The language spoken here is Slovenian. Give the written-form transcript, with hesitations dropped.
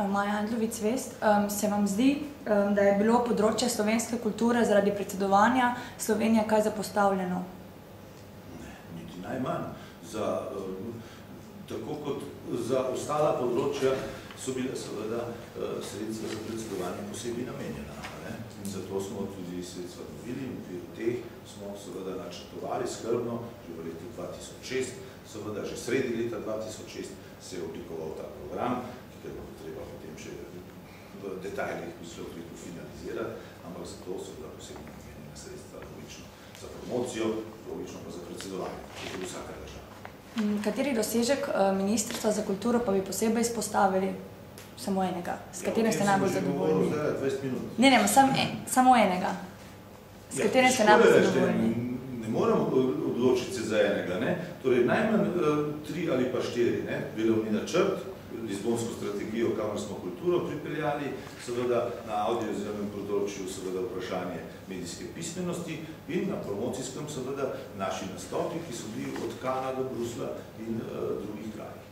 Maja Handlovic-Vest. Se vam zdi, da je bilo področje slovenske kulture zaradi predsedovanja Slovenije kaj zapostavljeno? Ne, niti najmanj. Tako kot za ostala področja so bile seveda sredstva za predsedovanje posebej namenjena. In zato smo tudi sredstva dobili in v okviru teh smo seveda načrtovali skrbno, že v letu 2006, seveda že sredi leta 2006 se je oblikoval ta program, ki ga bo treba potem še v detaljih finalizirati, ampak zato so bila posebno namenjena sredstva logično za promocijo, logično pa za predsedovanje, kot je vsaka država. Kateri dosežek Ministrstva za kulturo pa bi posebej izpostavili? Samo enega, s katerim ste najbolj zadovoljni? Ja, 20 minut. Ne, samo enega. S katerim ste najbolj zadovoljni? Ne moram odločiti se za enega, ne? Torej, najmanj 3 ali pa 4, ne? Delovni načrt, Lizbonsko strategijo, kamor smo kulturo pripeljali, seveda na audiovizualnem področju seveda vprašanje medijske pismenosti in na promocijskem seveda naši nastopi, ki so bili od Kana do Brusla in drugih krajev.